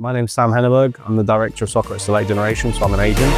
My name's Sam Henneberg. I'm the director of soccer at Select Generation, so I'm an agent.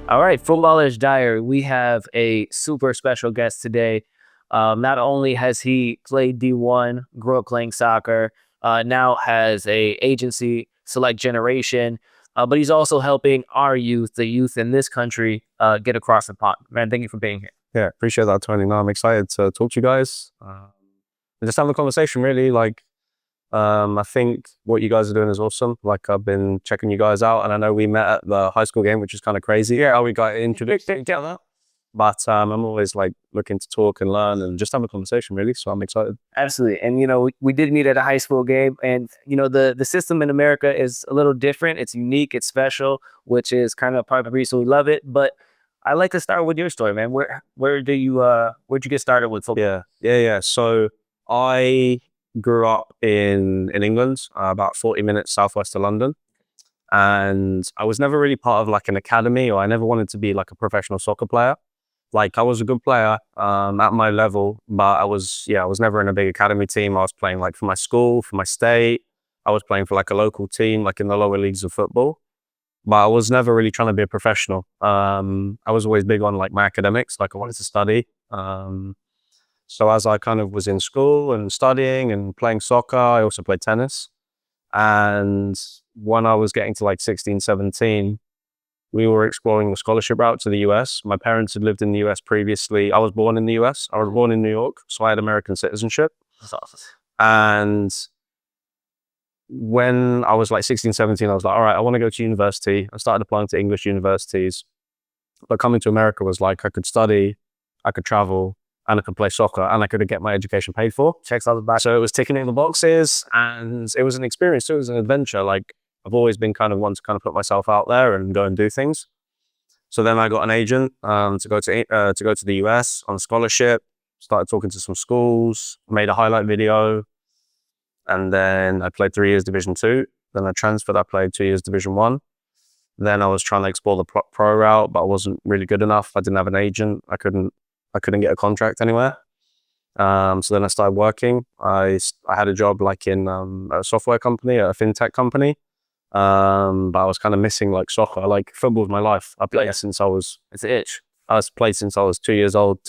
All right, Footballer's Diary. We have a super special guest today. Not only has he played D1, grew up playing soccer, now has a agency, Select Generation, but he's also helping our youth, the youth in this country, get across the pond. Man, thank you for being here. Yeah, appreciate that, Tony. No, I'm excited to talk to you guys. And just have a conversation, really. I think what you guys are doing is awesome. I've been checking you guys out, and I know we met at the high school game, which is kind of crazy. Yeah, how we got introduced to each other. But I'm always looking to talk and learn and just have a conversation, really. So I'm excited. Absolutely. And, we did meet at a high school game, and, the system in America is a little different. It's unique. It's special, which is kind of part of the reason we love it. But I'd like to start with your story, man. Where'd you get started with football? Yeah. So I grew up in England, about 40 minutes southwest of London. And I was never really part of an academy, or I never wanted to be a professional soccer player. I was a good player at my level, but I was never in a big academy team. I was playing for my school, for my state. I was playing for a local team, in the lower leagues of football. But I was never really trying to be a professional. I was always big on my academics, I wanted to study. So as I kind of was in school and studying and playing soccer, I also played tennis. And when I was getting to 16, 17, we were exploring the scholarship route to the US. My parents had lived in the US previously. I was born in the US. I was born in New York, so I had American citizenship. That's awesome. And when I was 16, 17, I was all right, I want to go to university. I started applying to English universities. But coming to America was I could study, I could travel, and I could play soccer, and I could get my education paid for. Checks out the back. So it was ticking in the boxes, and it was an experience. It was an adventure. I've always been kind of one to put myself out there and go and do things. So then I got an agent to go to the US on a scholarship. Started talking to some schools, made a highlight video, and then I played 3 years Division 2. Then I transferred. I played 2 years Division 1. Then I was trying to explore the pro route, but I wasn't really good enough. I didn't have an agent. I couldn't get a contract anywhere. So then I started working. I had a job in a software company, a fintech company. But I was kind of missing soccer. Football was my life. I played since I was, It's an itch. played since I was 2 years old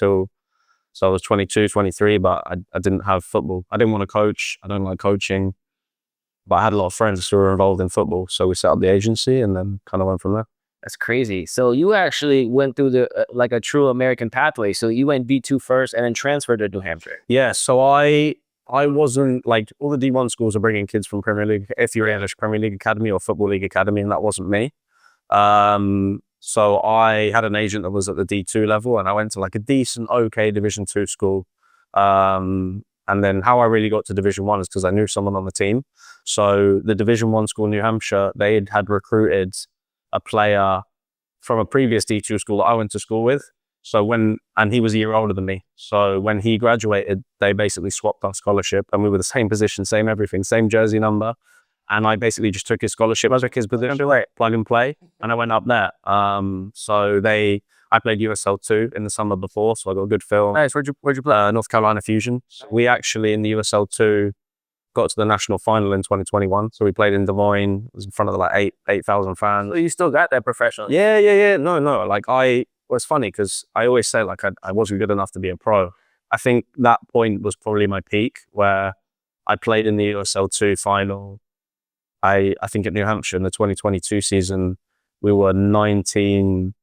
so I was 22, 23, but I didn't have football. I didn't want to coach. I don't like coaching, but I had a lot of friends who were involved in football. So we set up the agency and then kind of went from there. That's crazy. So you actually went through the a true American pathway. So you went D2 first and then transferred to New Hampshire. Yeah. So I wasn't all the D1 schools are bringing kids from Premier League, if you're English, Premier League Academy or Football League Academy, and that wasn't me. So I had an agent that was at the D2 level, and I went to a decent, okay Division 2 school. And then how I really got to Division 1 is because I knew someone on the team. So the Division 1 school in New Hampshire, they had recruited a player from a previous D2 school that I went to school with. And he was a year older than me. So when he graduated, they basically swapped our scholarship, and we were the same position, same everything, same jersey number. And I basically just took his scholarship, I took his position, plug and play, and I went up there. I played USL2 in the summer before, so I got a good feel. Nice. Where'd you play? North Carolina Fusion. We actually, in the USL2, got to the national final in 2021. So we played in Des Moines. It was in front of 8,000 fans. So you still got that professional? Yeah. No. It's funny because I always say I wasn't good enough to be a pro. I think that point was probably my peak, where I played in the USL2 final. I think at New Hampshire in the 2022 season, we were 19-1-2.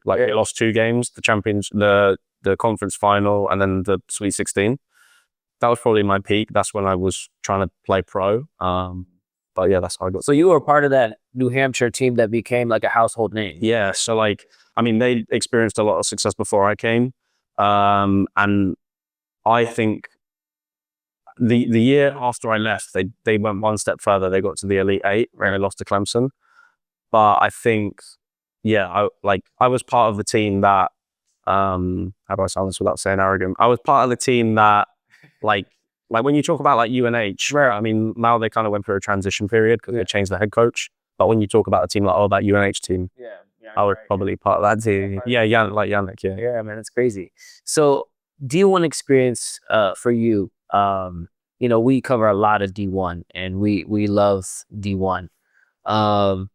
We lost 2 games, the conference final and then the Sweet 16. That was probably my peak. That's when I was trying to play pro. But yeah, that's how I got. So you were part of that New Hampshire team that became a household name. Yeah. So they experienced a lot of success before I came. And I think the year after I left, they went one step further. They got to the Elite 8 where they lost to Clemson. But I think, I was part of the team that, how do I sound this without saying arrogant? I was part of the team that, when you talk about UNH, now they kind of went through a transition period because they changed the head coach. But when you talk about a team that UNH team, I was probably part of that team. Yeah, Yannick, yeah. Yeah, man, it's crazy. So D1 experience for you, we cover a lot of D1 and we love D1. Um,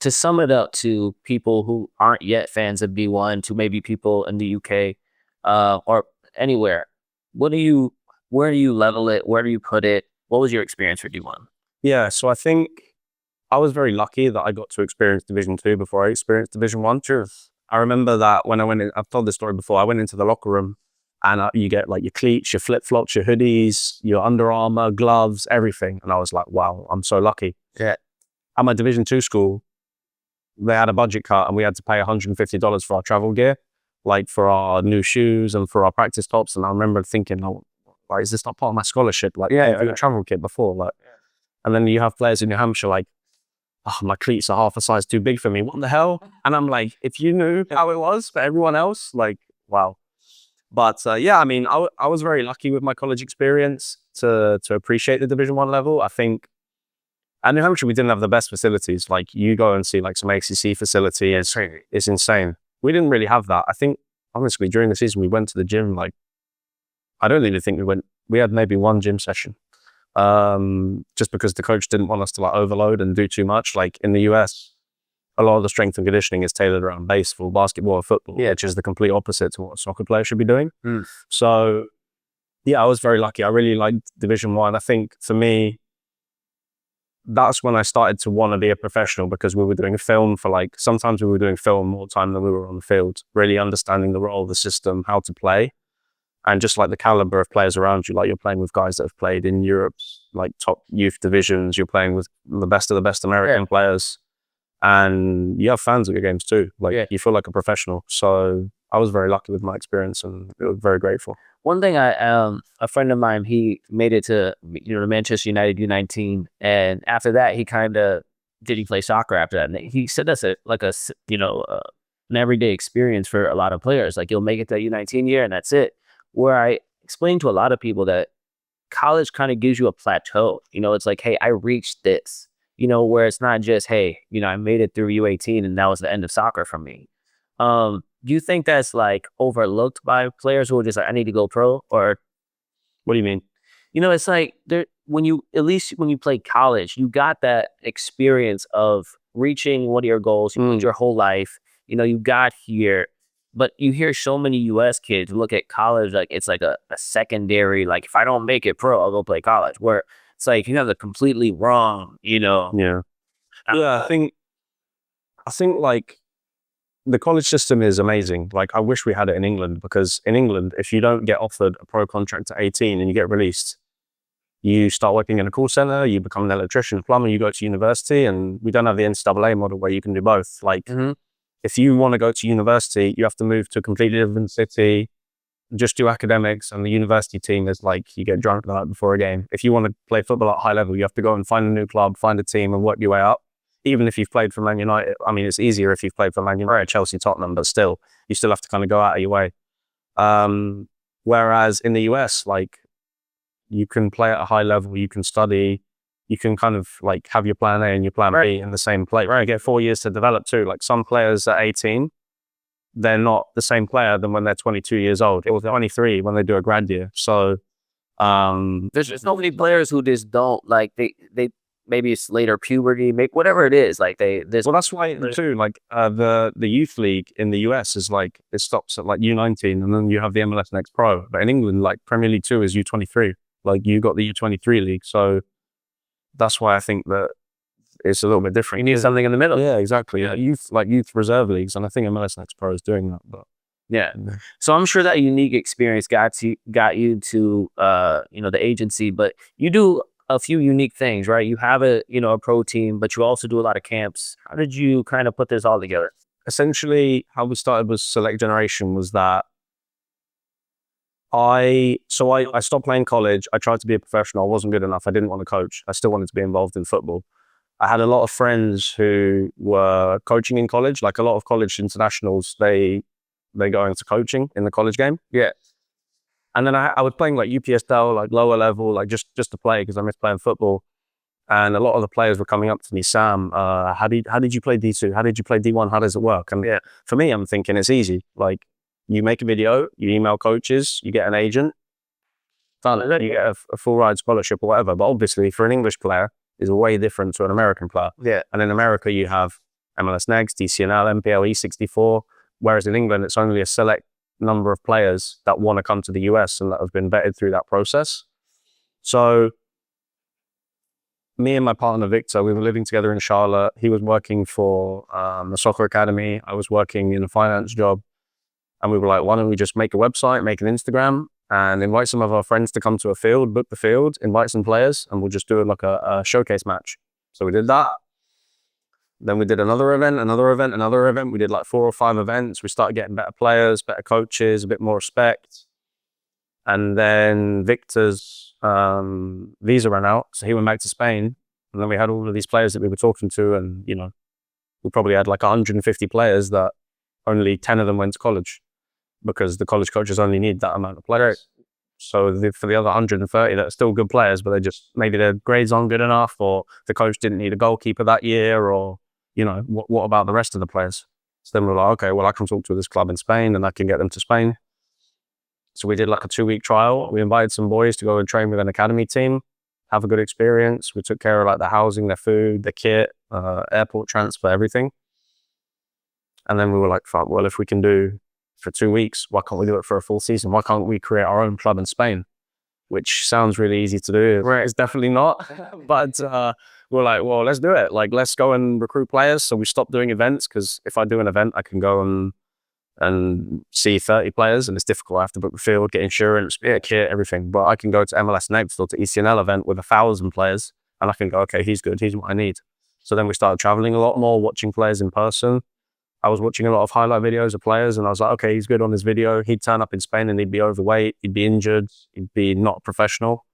to sum it up to people who aren't yet fans of D1, to maybe people in the UK or anywhere, where do you level it? Where do you put it? What was your experience for D1? Yeah, so I think I was very lucky that I got to experience Division 2 before I experienced Division 1. Sure. I remember that when I went in, I've told this story before, I went into the locker room and you get like your cleats, your flip-flops, your hoodies, your Under Armour, gloves, everything. And I was like, wow, I'm so lucky. Yeah. At my Division 2 school, they had a budget cut and we had to pay $150 for our travel gear, like for our new shoes and for our practice tops. And I remember thinking, oh, like, is this not part of my scholarship? Like, yeah, a travel kit before. Like, and then you have players in New Hampshire like, oh, my cleats are half a size too big for me. What the hell? And I'm like, if you knew how it was for everyone else, like, wow. But yeah, I mean, I was very lucky with my college experience to appreciate the Division 1 level. I think at New Hampshire, we didn't have the best facilities. Like you go and see like some ACC facility, it's insane. We didn't really have that. I think, honestly, during the season, we went to the gym. Like, I don't even think we had maybe one gym session. Just because the coach didn't want us to like overload and do too much. Like in the US, a lot of the strength and conditioning is tailored around baseball, basketball, or football, which is the complete opposite to what a soccer player should be doing. So yeah, I was very lucky. I really liked Division 1. I think for me, that's when I started to want to be a professional, because we were doing film for like, sometimes we were doing film more time than we were on the field, really understanding the role of the system, how to play. And just like the caliber of players around you, like you're playing with guys that have played in Europe's like top youth divisions, you're playing with the best of the best American players, and you have fans at your games too. Like you feel like a professional. So I was very lucky with my experience and very grateful. One thing a friend of mine, he made it to the Manchester United U19, and after that he kind of didn't play soccer after that. And he said that's an everyday experience for a lot of players. Like you'll make it to U19 year and that's it. Where I explained to a lot of people that college kind of gives you a plateau. It's like, hey, I reached this. Where it's not just, hey, I made it through U18 and that was the end of soccer for me. Do you think that's like overlooked by players who are just like, I need to go pro? Or what do you mean? It's like when you play college, you got that experience of reaching one of your goals your whole life. You got here. But you hear so many US kids look at college like it's like a secondary, like if I don't make it pro, I'll go play college. Where it's like you have the completely wrong, Yeah. Yeah, I think like the college system is amazing. Like I wish we had it in England, because in England, if you don't get offered a pro contract at 18 and you get released, you start working in a call center, you become an electrician, plumber, you go to university, and we don't have the NCAA model where you can do both. Like, if you want to go to university, you have to move to a completely different city, just do academics, and the university team is like, you get drunk the night before a game. If you want to play football at high level, you have to go and find a new club, find a team, and work your way up. Even if you've played for Man United, I mean, it's easier if you've played for Man United, Chelsea, Tottenham, but still, you still have to kind of go out of your way. Whereas in the US, like, you can play at a high level, you can study, you can kind of like have your plan A and your plan B in the same place. You get 4 years to develop too. Like some players at 18, they're not the same player than when they're 22 years old, or 23 when they do a grad year. So there's so many players who just don't like they maybe it's later puberty, make whatever it is. Like well, that's why too. Like the youth league in the US is like, it stops at like U19, and then you have the MLS Next Pro. But in England, like Premier League 2 is U23. Like you got the U23 league, so that's why I think that it's a little bit different. You need something in the middle. Yeah, exactly. Yeah, youth reserve leagues, and I think MLS Next Pro is doing that. But yeah, so I'm sure that unique experience got you to the agency, but you do a few unique things, right? You have a pro team, but you also do a lot of camps. How did you kind of put this all together? Essentially, how we started with Select Generation was that I stopped playing college. I tried to be a professional. I wasn't good enough. I didn't want to coach. I still wanted to be involved in football. I had a lot of friends who were coaching in college. Like a lot of college internationals, they go into coaching in the college game. Yeah. And then I was playing like UPSL, like lower level, like just to play, because I miss playing football. And a lot of the players were coming up to me, Sam, how did you play D2? How did you play D1? How does it work? And yeah, for me, I'm thinking it's easy. Like, you make a video, you email coaches, you get an agent, you get a full ride scholarship or whatever. But obviously, for an English player, is way different to an American player. Yeah. And in America, you have MLS Next, DCNL, MPL, E64. Whereas in England, it's only a select number of players that want to come to the US and that have been vetted through that process. So me and my partner, Victor, we were living together in Charlotte. He was working for a soccer academy. I was working in a finance job. And we were like, why don't we just make a website, make an Instagram, and invite some of our friends to come to a field, book the field, invite some players, and we'll just do like a showcase match. So we did that. Then we did another event, another event, another event. We did like 4 or 5 events. We started getting better players, better coaches, a bit more respect. And then Victor's visa ran out, so he went back to Spain. And then we had all of these players that we were talking to, and you know, we probably had like 150 players that only 10 of them went to college, because the college coaches only need that amount of players. So for the other 130 that are still good players, but they just, maybe their grades aren't good enough, or the coach didn't need a goalkeeper that year, or, you know, what about the rest of the players? So then we're like, okay, well, I can talk to this club in Spain and I can get them to Spain. So we did like a 2-week trial. We invited some boys to go and train with an academy team, have a good experience. We took care of like the housing, their food, the kit, airport transfer, everything. And then we were like, fuck, well, if we can do for 2 weeks, why can't we do it for a full season? Why can't we create our own club in Spain? Which sounds really easy to do. Right. It's definitely not. But we're like, well, let's do it. Like, let's go and recruit players. So we stopped doing events, because if I do an event, I can go and see 30 players, and it's difficult. I have to book the field, get insurance, get kit, everything. But I can go to MLS Next or to ECNL event with 1,000 players, and I can go, okay, he's good, he's what I need. So then we started traveling a lot more, watching players in person. I was watching a lot of highlight videos of players, and I was like, okay, he's good on this video. He'd turn up in Spain and he'd be overweight, he'd be injured, he'd be not professional.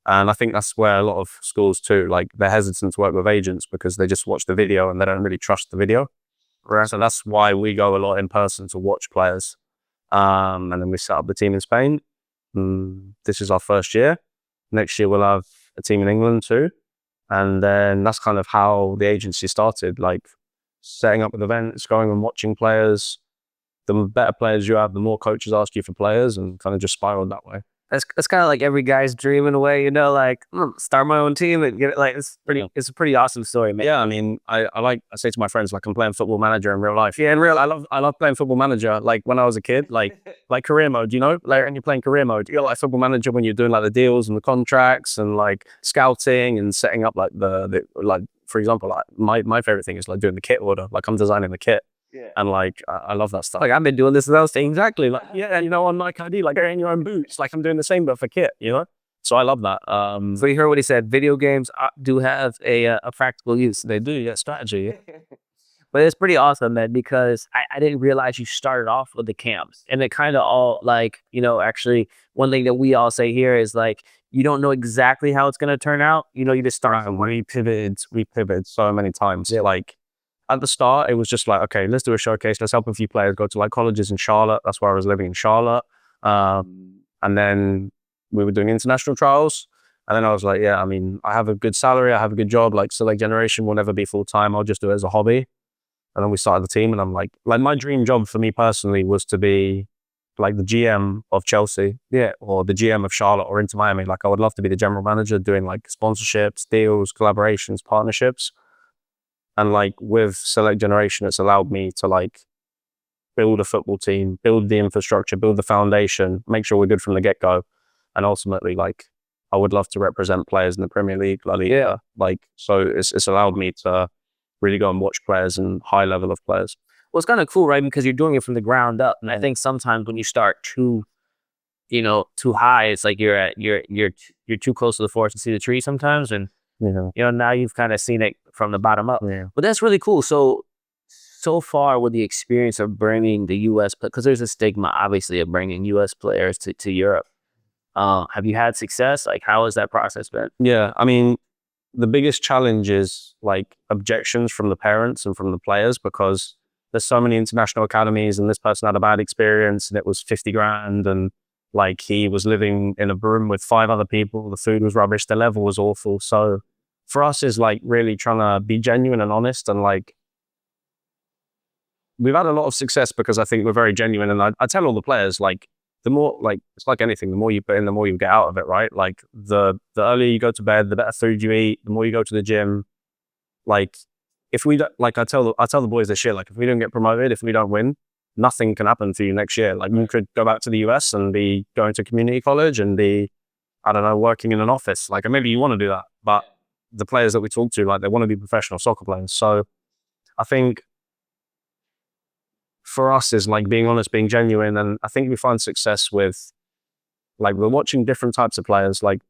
And I think that's where a lot of schools too, like, they're hesitant to work with agents because they just watch the video and they don't really trust the video. Right. So that's why we go a lot in person to watch players. And then we set up the team in Spain. This is our first year. Next year we'll have a team in England too. And then that's kind of how the agency started, like setting up with events, going and watching players. The better players you have, the more coaches ask you for players, and kind of just spiraled that way. That's kind of like every guy's dream in a way, you know, like start my own team and get it. Like, it's a pretty awesome story, man. Yeah, I mean, I say to my friends, like, I'm playing Football Manager in real life. Yeah, in real, I love playing Football Manager. Like when I was a kid, like career mode, you know, like when you're playing career mode, you're like Football Manager when you're doing like the deals and the contracts and like scouting and setting up like the like, for example, like my favorite thing is like doing the kit order. Like, I'm designing the kit. Yeah. And like, I love that stuff. Like, I've been doing this and those things. Exactly. Like, yeah, you know, on Nike ID, like getting your own boots. Like, I'm doing the same, but for kit, you know? So I love that. So you heard what he said. Video games do have a practical use. They do, yeah, strategy. Yeah. But it's pretty awesome, man, because I didn't realize you started off with the camps. And it kind of all, like, you know, actually, one thing that we all say here is like, you don't know exactly how it's going to turn out. You know, you just start. We pivoted so many times. Yeah. Like, at the start, it was just like, okay, let's do a showcase. Let's help a few players go to like colleges in Charlotte. That's where I was living, in Charlotte. And then we were doing international trials. And then I was like, yeah, I mean, I have a good salary. I have a good job. Like, Select Generation will never be full-time. I'll just do it as a hobby. And then we started the team, and I'm like my dream job for me personally was to be like the GM of Chelsea, yeah, or the GM of Charlotte or Inter Miami. Like, I would love to be the general manager doing like sponsorships, deals, collaborations, partnerships. And like with Select Generation, it's allowed me to like build a football team, build the infrastructure, build the foundation, make sure we're good from the get-go. And ultimately, like, I would love to represent players in the Premier League, La Liga. Yeah. Like, so it's allowed me to really go and watch players and high level of players. Well, it's kind of cool, right? Because you're doing it from the ground up. And I think sometimes when you start too high, it's like you're too close to the forest to see the tree sometimes. And you know, now you've kind of seen it from the bottom up. Yeah. But that's really cool. So far with the experience of bringing the U.S., because there's a stigma, obviously, of bringing U.S. players to Europe. Have you had success? Like, how has that process been? Yeah, I mean, the biggest challenge is like objections from the parents and from the players, because there's so many international academies, and this person had a bad experience and it was 50 grand, and like he was living in a room with 5 other people. The food was rubbish. The level was awful. So for us is like really trying to be genuine and honest, and like we've had a lot of success because I think we're very genuine. And I tell all the players, like, the more, like, it's like anything, the more you put in, the more you get out of it, right? Like the earlier you go to bed, the better food you eat, the more you go to the gym. Like, if we don't, like, I tell the boys this year, like, if we don't get promoted, if we don't win, nothing can happen for you next year. Like, you could go back to the US and be going to community college and be, I don't know, working in an office. Like, and maybe you want to do that, but the players that we talk to, like, they want to be professional soccer players. So I think for us is like being honest, being genuine. And I think we find success with, like, we're watching different types of players, like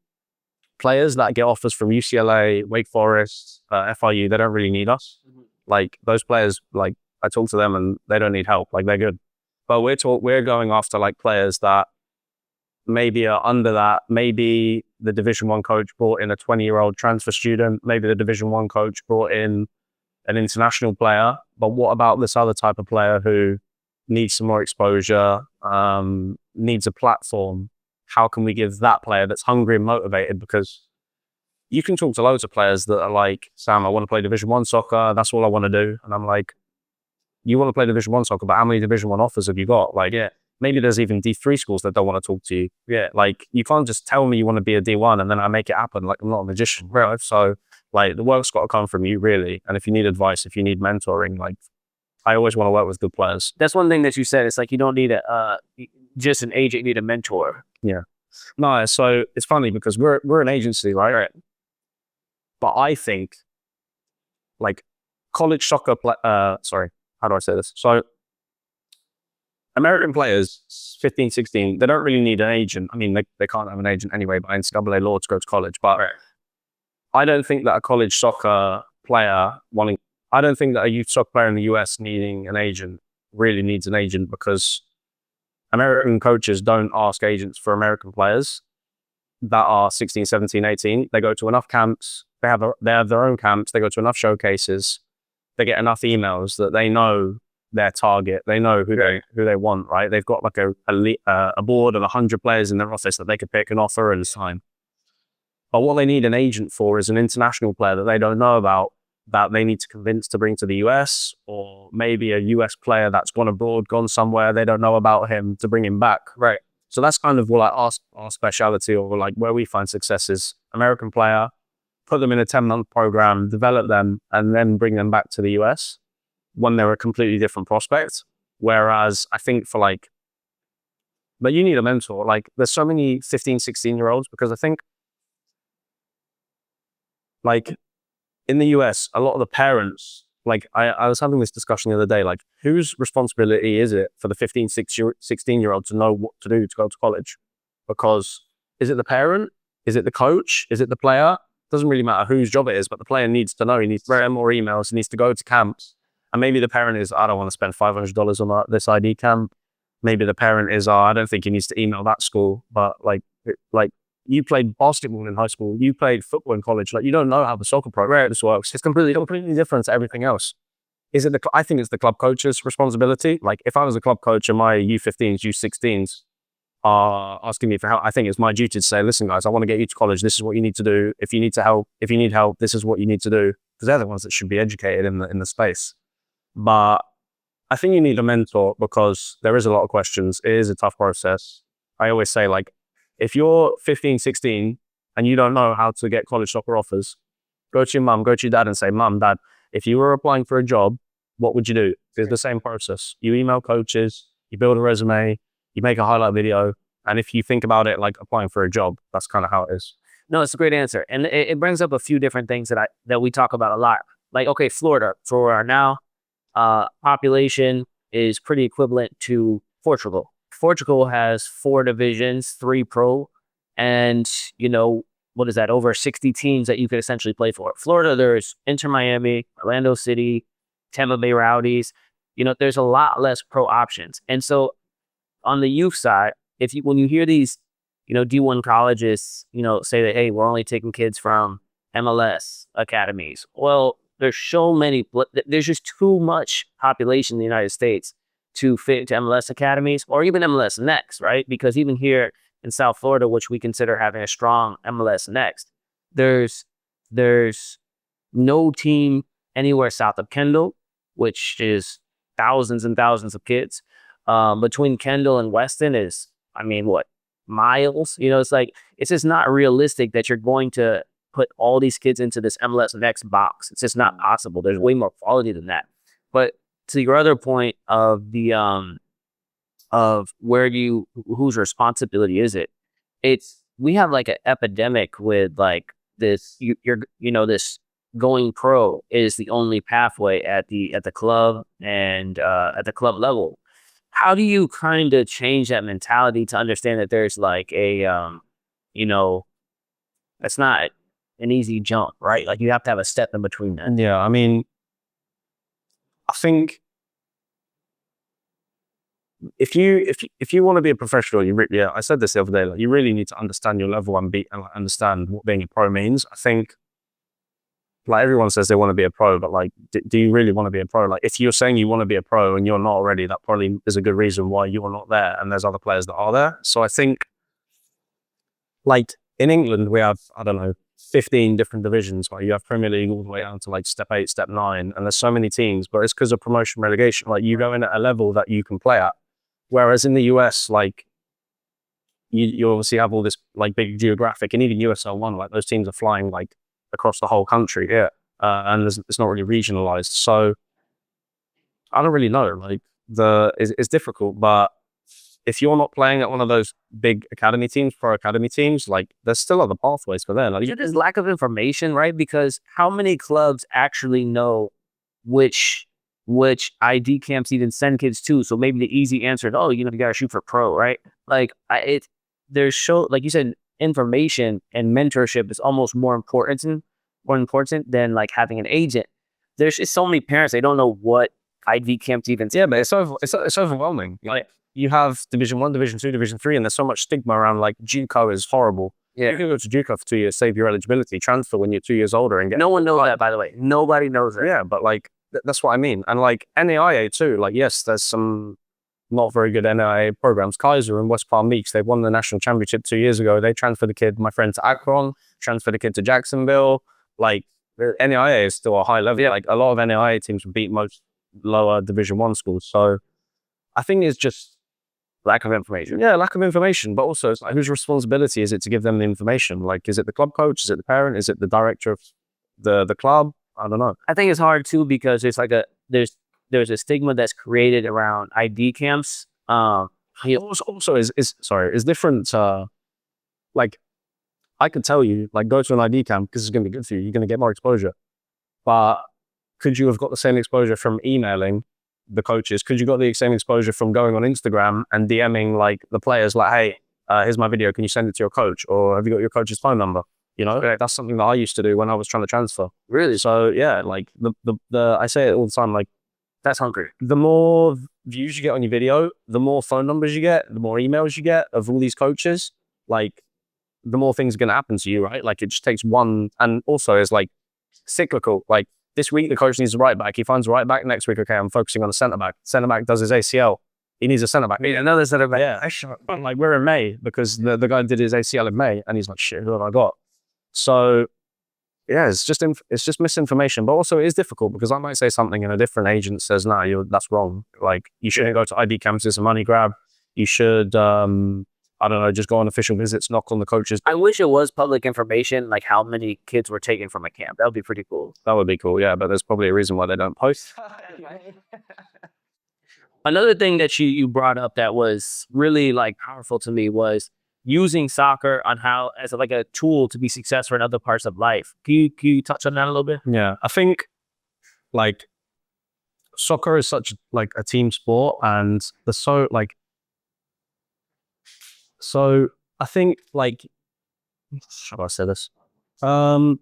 players that get offers from UCLA, Wake Forest, FIU. They don't really need us. Like, those players, like, I talk to them and they don't need help. Like, they're good. But we're going after like players that maybe are under that. Maybe the Division I coach brought in a 20-year-old transfer student. Maybe the Division I coach brought in an international player. But what about this other type of player who needs some more exposure, needs a platform? How can we give that player that's hungry and motivated? Because you can talk to loads of players that are like, Sam, I want to play Division I soccer. That's all I want to do. And I'm like, you want to play Division I soccer, but how many Division I offers have you got? Like, maybe there's even D3 schools that don't want to talk to you. Like, you can't just tell me you want to be a D1 and then I make it happen. Like, I'm not a magician, right? So, like, the work's got to come from you, really. And if you need advice, if you need mentoring, like, I always want to work with good players. That's one thing that you said. It's like, you don't need just an agent, you need a mentor. Yeah. No, so it's funny because we're an agency, right? But I think, like, college soccer, sorry, how do I say this? So American players, 15, 16, they don't really need an agent. I mean, they can't have an agent anyway by NCAA law to go to college. But I don't think that a college soccer player I don't think that a youth soccer player in the US needing an agent really needs an agent, because American coaches don't ask agents for American players that are 16, 17, 18. They go to enough camps. They have their own camps. They go to enough showcases. They get enough emails that they know their target. They know who they want, right? They've got like a board of 100 players in their office that they could pick an offer and sign. But what they need an agent for is an international player that they don't know about, that they need to convince to bring to the US, or maybe a US player that's gone abroad, gone somewhere, they don't know about him, to bring him back. Right. So that's kind of what, like, our speciality, or like where we find success is American player, put them in a 10-month program, develop them, and then bring them back to the US when they're a completely different prospect. Whereas I think for like, but you need a mentor. Like, there's so many 15, 16-year-olds, because I think, like, in the US, a lot of the parents, like, I was having this discussion the other day, like, whose responsibility is it for the 15, 16-year-old to know what to do to go to college? Because is it the parent? Is it the coach? Is it the player? Doesn't really matter whose job it is, but the player needs to know. He needs to send more emails. He needs to go to camps. And maybe the parent is, I don't want to spend $500 on this ID camp. Maybe the parent is, I don't think he needs to email that school. But like you played basketball in high school, you played football in college. Like, you don't know how the soccer program works. It's completely different to everything else. I think it's the club coach's responsibility. Like, if I was a club coach and my U15s, U16s are asking me for help, I think it's my duty to say, listen, guys, I want to get you to college. This is what you need to do. If you need help, this is what you need to do. Because they're the ones that should be educated in the space. But I think you need a mentor, because there is a lot of questions. It is a tough process. I always say, like, if you're 15, 16 and you don't know how to get college soccer offers, go to your mum, go to your dad and say, Mum, Dad, if you were applying for a job, what would you do? It's the same process. You email coaches, you build a resume, you make a highlight video. And if you think about it like applying for a job, that's kind of how it is. No, it's a great answer. And it brings up a few different things that we talk about a lot. Like, okay, Florida, for our now population is pretty equivalent to Portugal. Portugal has 4 divisions, 3 pro, and, what is that, over 60 teams that you could essentially play for. Florida, there's Inter Miami, Orlando City, Tampa Bay Rowdies. There's a lot less pro options. And so on the youth side, when you hear these, D1 colleges, say that, hey, we're only taking kids from MLS academies. Well, there's just too much population in the United States to fit into MLS academies or even MLS Next, right? Because even here in South Florida, which we consider having a strong MLS Next, there's there's no team anywhere south of Kendall, which is thousands and thousands of kids. Between Kendall and Weston is, I mean, what, miles? You know, it's like, it's just not realistic that you're going to put all these kids into this MLS next box. It's just not possible. There's way more quality than that. But to your other point of the of whose responsibility is it? We have like an epidemic with like this. This going pro is the only pathway at the club and at the club level. How do you kind of change that mentality to understand that there's like it's not an easy jump, right? Like you have to have a step in between that. Yeah, I mean, I think if you want to be a professional, I said this the other day, like you really need to understand your level and understand what being a pro means. I think like everyone says they want to be a pro, but like, do you really want to be a pro? Like if you're saying you want to be a pro and you're not already, that probably is a good reason why you're not there. And there's other players that are there. So I think like in England, we have, I don't know, 15 different divisions. Like you have Premier League all the way down to like step 8, step 9. And there's so many teams, but it's because of promotion relegation. Like you go in at a level that you can play at. Whereas in the US, like you obviously have all this like big geographic, and even USL 1, like those teams are flying like across the whole country. Yeah. And it's not really regionalized. So I don't really know. Like it's difficult, but if you're not playing at one of those big academy teams, pro academy teams, like there's still other pathways for them. Like, there's lack of information, right? Because how many clubs actually know which ID camps even send kids to? So maybe the easy answer is, oh, you gotta shoot for pro, right? Like like you said, information and mentorship is almost more important than like having an agent. There's just so many parents, they don't know what ID camp to even. Yeah, but it's overwhelming. Like you have Division 1, Division 2, Division 3, and there's so much stigma around like JUCO is horrible. Yeah. You can go to JUCO for 2 years, save your eligibility, transfer when you're 2 years older, and get. No one knows that, by the way. Nobody knows that. Yeah, but like that's what I mean. And like NAIA too. Like yes, there's some not very good NAIA programs. Kaiser and West Palm Beach, they won the national championship 2 years ago. They transferred the kid, my friend, to Akron, transferred the kid to Jacksonville. Like the NAIA is still a high level. Yeah. Like a lot of NAIA teams beat most lower Division 1 schools. So I think it's just lack of information. Yeah, lack of information. But also, it's like, whose responsibility is it to give them the information? Like, is it the club coach? Is it the parent? Is it the director of the club? I don't know. I think it's hard too because it's like there's a stigma that's created around ID camps. Also is different. Like, I could tell you, like, go to an ID camp because it's going to be good for you. You're going to get more exposure. But could you have got the same exposure from emailing the coaches? Could you got the same exposure from going on Instagram and DMing like the players, like, hey, here's my video, can you send it to your coach? Or have you got your coach's phone number? That's something that I used to do when I was trying to transfer. Really? So yeah, like the I say it all the time, like, that's hungry. The more views you get on your video, the more phone numbers you get, the more emails you get of all these coaches, like the more things are going to happen to you, right? Like it just takes one. And also it's like cyclical. Like this week, the coach needs a right back. He finds a right back. Next week, okay, I'm focusing on a centre back. Centre back does his ACL. He needs a centre back. Another centre back. Yeah. Like we're in May because the guy did his ACL in May and he's like, shit, who have I got? So yeah, it's just misinformation, but also it is difficult because I might say something and a different agent says, no, that's wrong. Like you shouldn't go to ID camps. It's a money grab. You should, I don't know, just go on official visits, knock on the coaches. I wish it was public information, like how many kids were taken from a camp. That would be pretty cool. That would be cool, yeah, but there's probably a reason why they don't post. Another thing that you brought up that was really like powerful to me was using soccer on how as like a tool to be successful in other parts of life. Can you touch on that a little bit? Yeah, I think like soccer is such like a team sport, and so I think like, how do I say this? I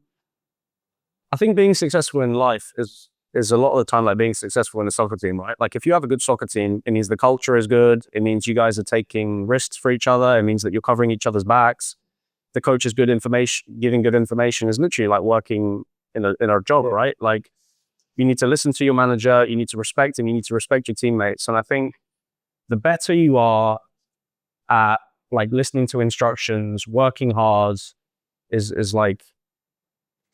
think being successful in life is a lot of the time like being successful in a soccer team, right? Like if you have a good soccer team, it means the culture is good. It means you guys are taking risks for each other. It means that you're covering each other's backs. The coach is good information, giving good information is literally like working in a job, right? Like you need to listen to your manager, you need to respect him, you need to respect your teammates. And I think the better you are at like listening to instructions, working hard is like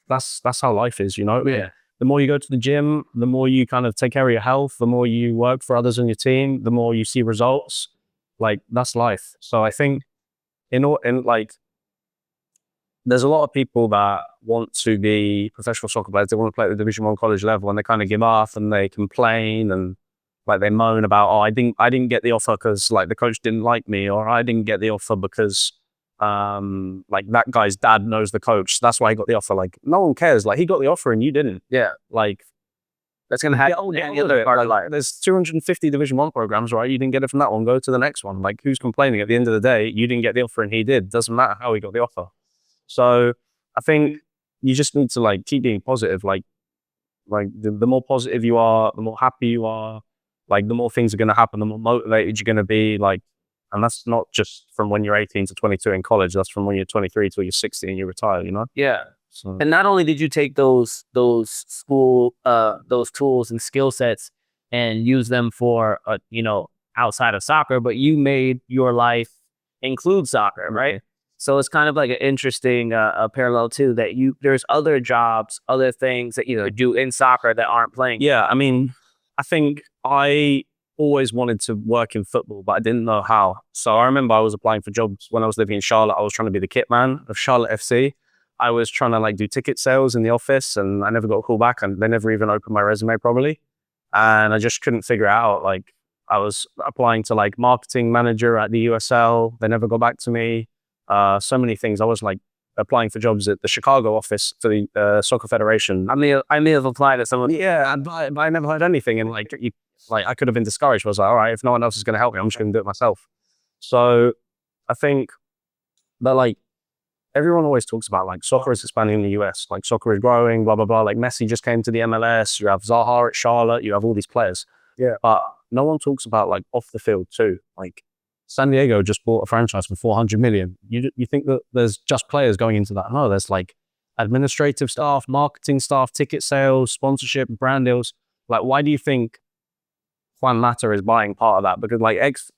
that's how life is, you know? Yeah. The more you go to the gym, the more you kind of take care of your health, the more you work for others on your team, the more you see results. Like, that's life. So I think like, there's a lot of people that want to be professional soccer players. They want to play at the Division 1 college level, and they kind of give up and they complain and like they moan about, oh, I didn't get the offer because like the coach didn't like me, or I didn't get the offer because like that guy's dad knows the coach. That's why he got the offer. Like, no one cares. Like, he got the offer and you didn't. Yeah. Like, That's going to happen in any other part of life. there's 250 Division 1 programs, right? You didn't get it from that one. Go to the next one. Like, who's complaining? At the end of the day, you didn't get the offer and he did. Doesn't matter how he got the offer. So I think you just need to like keep being positive. Like the more positive you are, the more happy you are, like the more things are going to happen, the more motivated you're going to be. Like, and that's not just from when you're 18 to 22 in college. That's from when you're 23 till you're 60 and you retire, you know? Yeah. So, And not only did you take those tools and skill sets and use them for, outside of soccer, but you made your life include soccer, right? So it's kind of like an interesting parallel too, that there's other jobs, other things that you do in soccer that aren't playing. yeah, I mean, I think I always wanted to work in football, but I didn't know how. So I remember I was applying for jobs when I was living in Charlotte. I was trying to be the kit man of Charlotte FC. I was trying to like do ticket sales in the office, and I never got a call back, and they never even opened my resume probably. And I just couldn't figure it out. Like, I was applying to like marketing manager at the USL. They never got back to me. So many things. I was like applying for jobs at the Chicago office for the Soccer Federation. I may have applied to someone. Yeah, but I never heard anything. And like, I could have been discouraged. I was like, all right, if no one else is going to help me, I'm just going to do it myself. So I think that like everyone always talks about like soccer is expanding in the US, like soccer is growing, blah, blah, blah. Like Messi just came to the MLS. You have Zaha at Charlotte. You have all these players. Yeah. But no one talks about like off the field too. Like San Diego just bought a franchise for 400 million. You think that there's just players going into that? No, there's like administrative staff, marketing staff, ticket sales, sponsorship, brand deals. Like, why do you think Juan Mata is buying part of that? Because like ex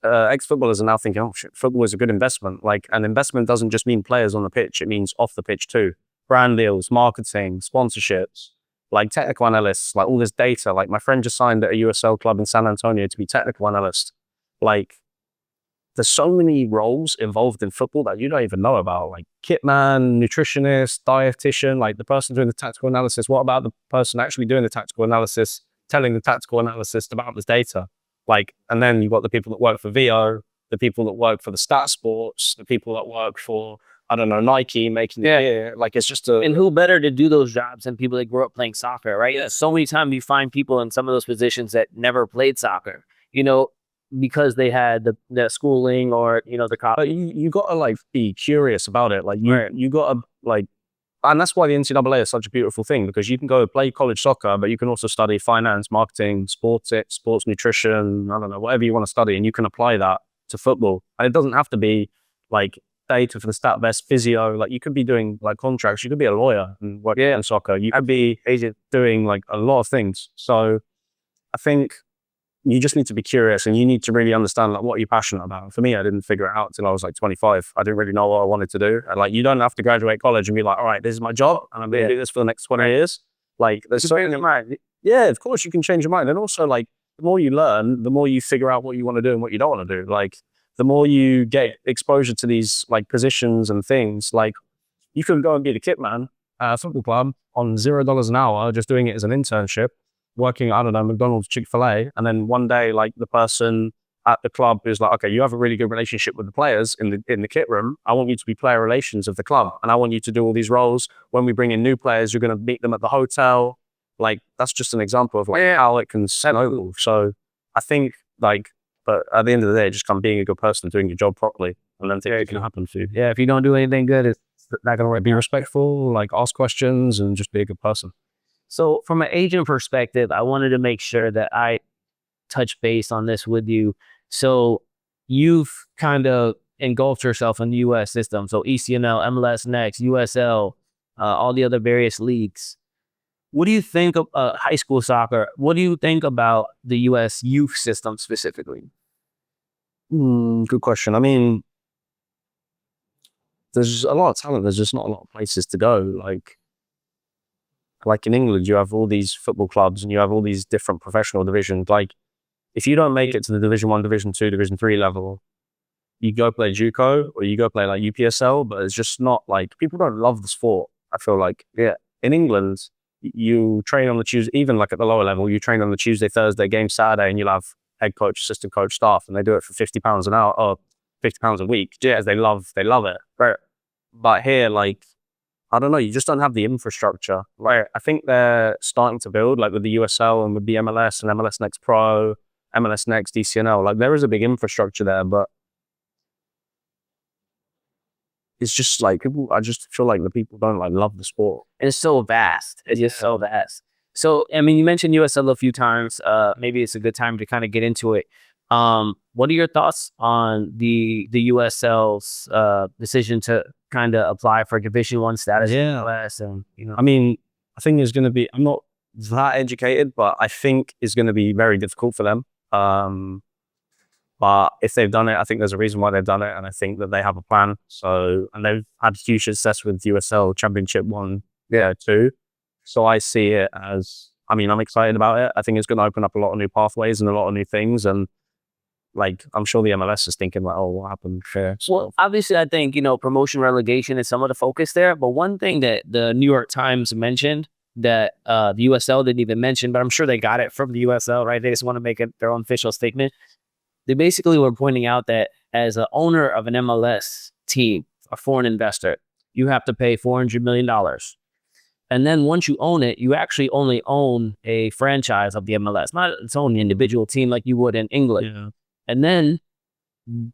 footballers are now thinking, oh shit, football is a good investment. Like, an investment doesn't just mean players on the pitch; it means off the pitch too. Brand deals, marketing, sponsorships, like technical analysts, like all this data. Like, my friend just signed at a USL club in San Antonio to be technical analyst. Like, there's so many roles involved in football that you don't even know about, like kitman, nutritionist, dietitian, like the person doing the tactical analysis. What about the person actually doing the tactical analysis, telling the tactical analysis about this data? Like, and then you've got the people that work for VO, the people that work for the Stat Sports, the people that work for, I don't know, Nike making the gear. Like, it's just And who better to do those jobs than people that grew up playing soccer, right? Yeah. So many times you find people in some of those positions that never played soccer, because they had the schooling or, the college. But you got to like be curious about it. Like, you got to like, and that's why the NCAA is such a beautiful thing, because you can go play college soccer, but you can also study finance, marketing, sports nutrition, I don't know, whatever you want to study, and you can apply that to football. And it doesn't have to be like data for the stat best, physio. Like, you could be doing like contracts. You could be a lawyer and work in soccer. You could be doing like a lot of things. So I think you just need to be curious, and you need to really understand like what you're passionate about. For me, I didn't figure it out until I was like 25. I didn't really know what I wanted to do. And like, you don't have to graduate college and be like, all right, this is my job and I'm going to do this for the next 20 years. Like, there's so many, yeah, of course you can change your mind. And also, like, the more you learn, the more you figure out what you want to do and what you don't want to do. Like, the more you get exposure to these like positions and things, like you can go and be the kit man at a football club on $0 an hour, just doing it as an internship, working, I don't know, McDonald's, Chick-fil-A. And then one day, like, the person at the club who's like, okay, you have a really good relationship with the players in the kit room. I want you to be player relations of the club. And I want you to do all these roles. When we bring in new players, you're going to meet them at the hotel. Like, that's just an example of like how it can snowball. So I think like, but at the end of the day, just come being a good person, doing your job properly, and then things can happen for you. Yeah, if you don't do anything good, it's not going to work. Be respectful, like ask questions, and just be a good person. So from an agent perspective, I wanted to make sure that I touch base on this with you. So you've kind of engulfed yourself in the U.S. system. So ECNL, MLS Next, USL, all the other various leagues. What do you think of high school soccer? What do you think about the U.S. youth system specifically? Good question. I mean, there's a lot of talent. There's just not a lot of places to go. Like, like in England, you have all these football clubs and you have all these different professional divisions. Like, if you don't make it to the Division 1, Division 2, Division 3 level, you go play JUCO or you go play like UPSL, but it's just not like, people don't love the sport. I feel like, yeah, in England, you train on the Tuesday, even like at the lower level, you train on the Tuesday, Thursday, game Saturday, and you'll have head coach, assistant coach, staff, and they do it for £50 an hour or £50 a week. Yeah, they love it. Right. But here, like, I don't know, you just don't have the infrastructure. Like, I think they're starting to build, like with the USL and with the MLS and MLS Next Pro, MLS Next, DCNL. Like, there is a big infrastructure there, but it's just like I just feel like the people don't like love the sport. It's so vast. It's just so vast. So, I mean, you mentioned USL a few times. Maybe it's a good time to kind of get into it. What are your thoughts on the USL's decision to kind of apply for Division 1 status in the US? And I mean, I think it's going to be. I'm not that educated, but I think it's going to be very difficult for them. But if they've done it, I think there's a reason why they've done it, and I think that they have a plan. So, and they've had huge success with USL Championship 1, 2. So I see it as, I mean, I'm excited about it. I think it's going to open up a lot of new pathways and a lot of new things. And like, I'm sure the MLS is thinking like, oh, what happened here? Well, obviously, I think, promotion relegation is some of the focus there. But one thing that the New York Times mentioned that the USL didn't even mention, but I'm sure they got it from the USL, right? They just want to make it their own official statement. They basically were pointing out that as an owner of an MLS team, a foreign investor, you have to pay $400 million. And then once you own it, you actually only own a franchise of the MLS, not its own individual team like you would in England. Yeah. And then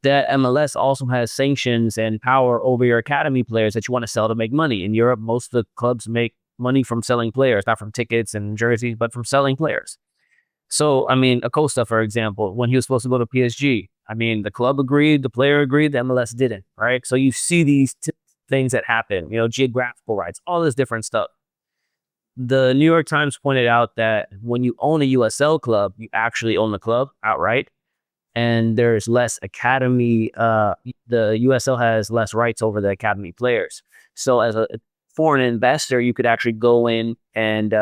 that MLS also has sanctions and power over your academy players that you want to sell to make money. In Europe, most of the clubs make money from selling players, not from tickets and jerseys, but from selling players. So, I mean, Acosta, for example, when he was supposed to go to PSG, I mean, the club agreed, the player agreed, the MLS didn't, right? So you see these things that happen, geographical rights, all this different stuff. The New York Times pointed out that when you own a USL club, you actually own the club outright, and there's less academy. The USL has less rights over the academy players. So as a foreign investor, you could actually go in and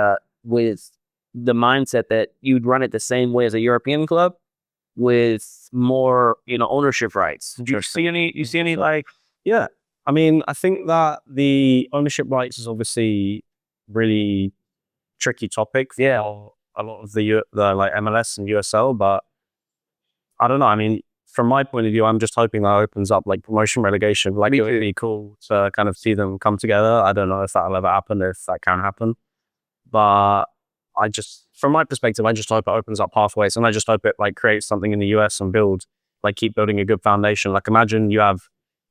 with the mindset that you'd run it the same way as a European club with more, ownership rights. Do you see any like? Yeah. I mean, I think that the ownership rights is obviously really tricky topic for a lot of the like MLS and USL, but I don't know. I mean, from my point of view, I'm just hoping that opens up like promotion relegation. Like, it would be cool to kind of see them come together. I don't know if that'll ever happen, if that can happen, but from my perspective, I just hope it opens up pathways, and I just hope it like creates something in the US and keep building a good foundation. Like, imagine you have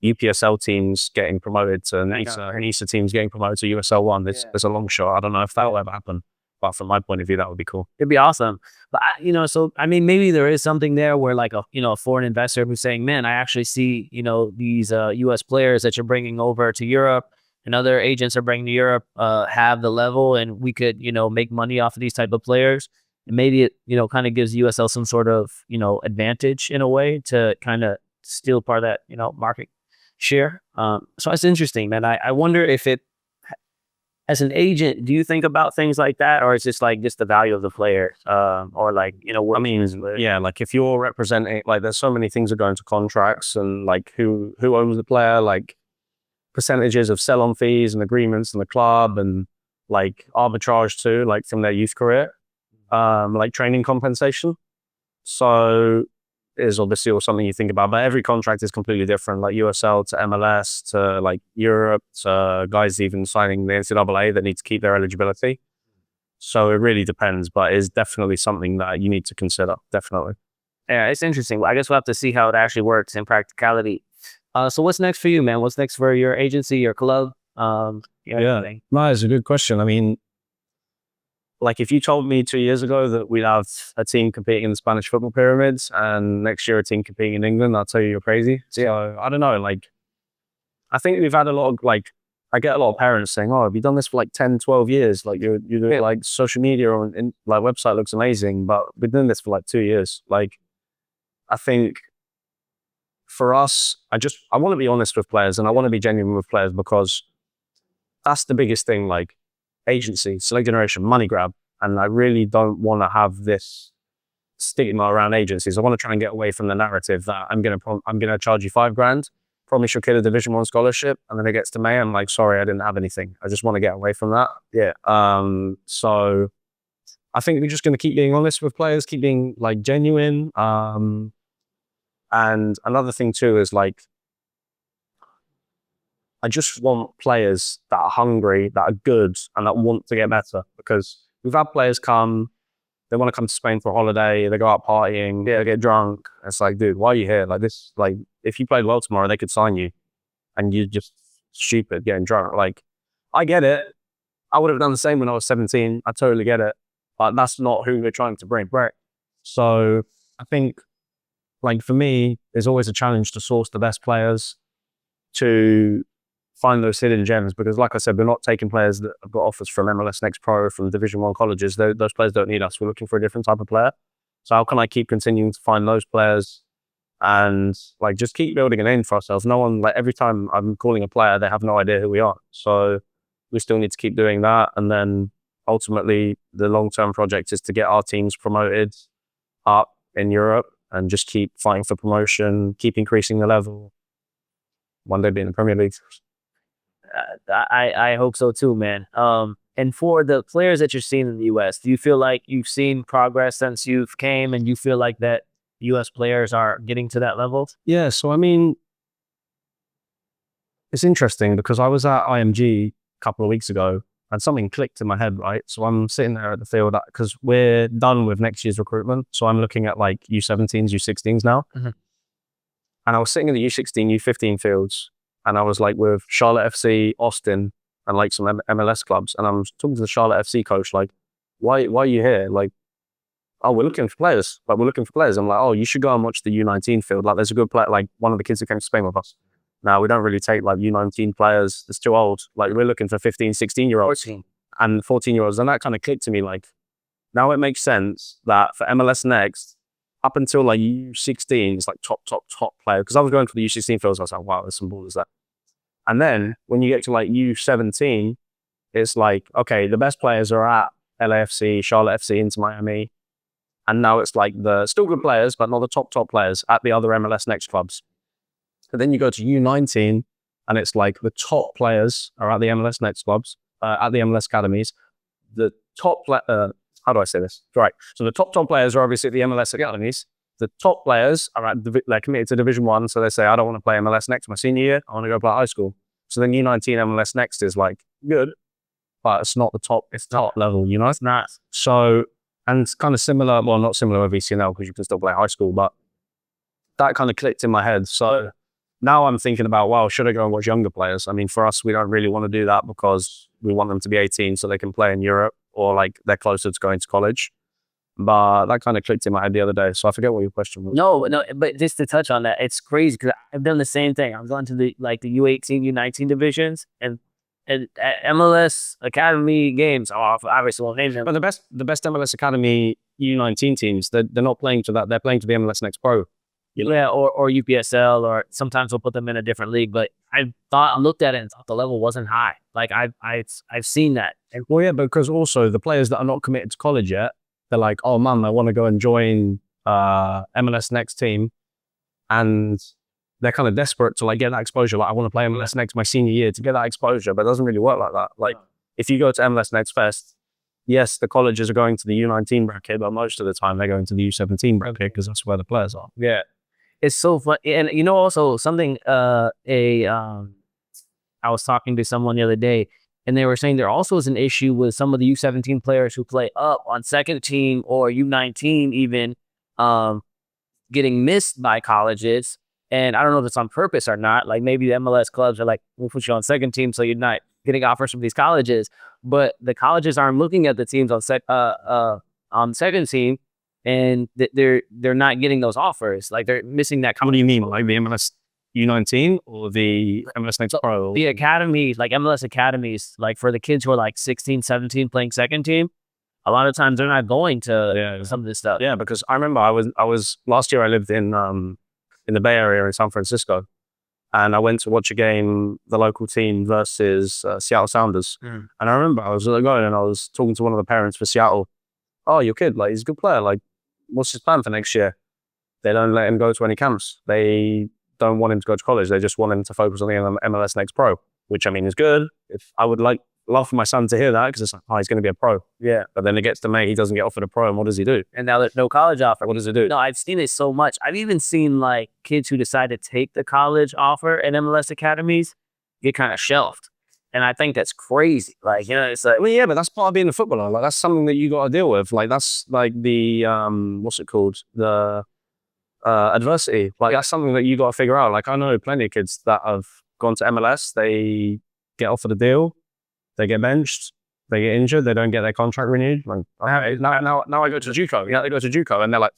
UPSL teams getting promoted to NISA, and NISA teams getting promoted to USL 1. There's a long shot. I don't know if that will ever happen, but from my point of view, that would be cool. It'd be awesome. But so I mean, maybe there is something there where like a foreign investor who's saying, man, I actually see these US players that you're bringing over to Europe and other agents are bringing to Europe have the level, and we could make money off of these type of players. And maybe it kind of gives USL some sort of advantage in a way to kind of steal part of that market share. So it's interesting, man. I wonder if it, as an agent, do you think about things like that, or is this like just the value of the player, or like what? I mean, yeah, like if you're representing, like, there's so many things that go into contracts, and like who owns the player, like percentages of sell-on fees and agreements in the club, and like arbitrage too, like from their youth career, like training compensation. So is obviously all something you think about, but every contract is completely different, like USL to MLS to like Europe to guys even signing the NCAA that need to keep their eligibility. So it really depends, but it's definitely something that you need to consider, definitely. Yeah, it's interesting. I guess we'll have to see how it actually works in practicality. So what's next for you, man? What's next for your agency, your club? No, it's a good question. I mean, like, if you told me 2 years ago that we'd have a team competing in the Spanish football pyramids and next year a team competing in England, I'll tell you you're crazy. So I don't know, like, I think we've had a lot of, like, I get a lot of parents saying, oh, have you done this for like 10, 12 years? Like, you're doing like social media on like website looks amazing, but we've been doing this for like 2 years. Like, I think for us, I want to be honest with players, and I want to be genuine with players, because that's the biggest thing. Like, agency, select generation, money grab. And I really don't want to have this stigma around agencies. I want to try and get away from the narrative that I'm gonna charge you $5,000, promise your kid a Division 1 scholarship, and then it gets to May, I'm like, sorry, I didn't have anything. I just want to get away from that. Yeah. So I think we're just gonna keep being honest with players, keep being like genuine. And another thing too is like, I just want players that are hungry, that are good, and that want to get better. Because we've had players come, they want to come to Spain for a holiday, they go out partying, they get drunk. It's like, dude, why are you here? Like this, like if you played well tomorrow, they could sign you, and you're just stupid getting drunk. Like, I get it. I would have done the same when I was 17. I totally get it, but that's not who we're trying to bring. Right. So I think, like for me, there's always a challenge to source the best players, to find those hidden gems, because like I said, we're not taking players that have got offers from MLS Next Pro, from Division 1 colleges. Those players don't need us. We're looking for a different type of player. So how can I keep continuing to find those players and like just keep building a name for ourselves? No one, like every time I'm calling a player, they have no idea who we are. So we still need to keep doing that. And then ultimately the long-term project is to get our teams promoted up in Europe and just keep fighting for promotion, keep increasing the level, one day be in the Premier League. I hope so too, man. And for the players that you're seeing in the US, do you feel like you've seen progress since you've came, and you feel like that US players are getting to that level? Yeah, so I mean, it's interesting because I was at IMG a couple of weeks ago and something clicked in my head, right? So I'm sitting there at the field because we're done with next year's recruitment. So I'm looking at like U17s, U16s now. Mm-hmm. And I was sitting in the U16, U15 fields, and I was like with Charlotte FC, Austin, and like some MLS clubs. And I'm talking to the Charlotte FC coach, like, why are you here? Like, oh, we're looking for players. Like, we're looking for players. I'm like, oh, you should go and watch the U19 field. Like, there's a good player, like one of the kids who came to Spain with us. Now, we don't really take like U19 players. It's too old. Like, we're looking for 15, 16-year-olds and 14-year-olds. And that kind of clicked to me. Like, now it makes sense that for MLS Next, up until like U16, it's like top player. Because I was going for the U16 fields, I was like, wow, there's some ballers there. And then when you get to like U17, it's like, okay, the best players are at LAFC, Charlotte FC, Inter Miami. And now it's like the still good players, but not the top players at the other MLS Next clubs. And then you go to U19, and it's like the top players are at the MLS Next clubs, at the MLS academies. The top, how do I say this? Right. So the top players are obviously at the MLS academies. The top players are they're committed to Division 1. So they say, I don't want to play MLS Next my senior year. I want to go play high school. So then U19 MLS Next is like good, but it's not the top. It's top level, you know? It's not. So, and it's kind of similar, well, not similar with ECNL because you can still play high school, but that kind of clicked in my head. So now I'm thinking about, wow, should I go and watch younger players? I mean, for us, we don't really want to do that because we want them to be 18 so they can play in Europe, or like they're closer to going to college. But that kind of clicked in my head the other day. So I forget what your question was. No, but just to touch on that, it's crazy because I've done the same thing. I've gone to the U18, U19 divisions, and MLS Academy games. Oh, obviously won't name them. But the best MLS Academy U19 teams, they're not playing to that. They're playing to the MLS Next Pro. Yeah, or UPSL, or sometimes we'll put them in a different league. But I looked at it and thought the level wasn't high. Like I've seen that. And well, yeah, because also the players that are not committed to college yet, they're like, oh man, I want to go and join MLS Next team, and they're kind of desperate to like get that exposure. Like, I want to play MLS Next my senior year to get that exposure, but it doesn't really work like that. Like, if you go to MLS Next Fest, yes, the colleges are going to the U19 bracket, but most of the time they're going to the U17 bracket because that's where the players are. Yeah. It's so fun. And you know, also something, I was talking to someone the other day, and they were saying there also is an issue with some of the U17 players who play up on second team or U19 even, getting missed by colleges. And I don't know if it's on purpose or not. Like maybe the MLS clubs are like, we'll put you on second team so you're not getting offers from these colleges. But the colleges aren't looking at the teams on second team, and they're not getting those offers. Like they're missing that. What do you mean? Like the MLS U19 or the MLS Next Pro? The academy, like MLS academies, like for the kids who are like 16, 17 playing second team, a lot of times they're not going to some of this stuff. Yeah, because I remember I was last year I lived in the Bay Area in San Francisco, and I went to watch a game, the local team versus Seattle Sounders. And I remember I was going and I was talking to one of the parents for Seattle. Oh, your kid, like, he's a good player. Like, what's his plan for next year? They don't let him go to any camps. They don't want him to go to college. They just want him to focus on the MLS Next Pro, which I mean is good. If I would love for my son to hear that, because it's like, oh, he's going to be a pro. Yeah. But then it gets to May, he doesn't get offered a pro, and what does he do? And now there's no college offer. What does he do? No, I've seen it so much. I've even seen like kids who decide to take the college offer at MLS academies get kind of shelved. And I think that's crazy. Like, you know, it's like, Well, yeah, but that's part of being a footballer. Like, that's something that you got to deal with. Like, that's like the what's it called? The adversity. Like, that's something that you got to figure out. Like, I know plenty of kids that have gone to MLS. They get offered a deal, they get benched, they get injured, they don't get their contract renewed. Like, now I go to JUCO. Yeah, they go to JUCO, and they're like,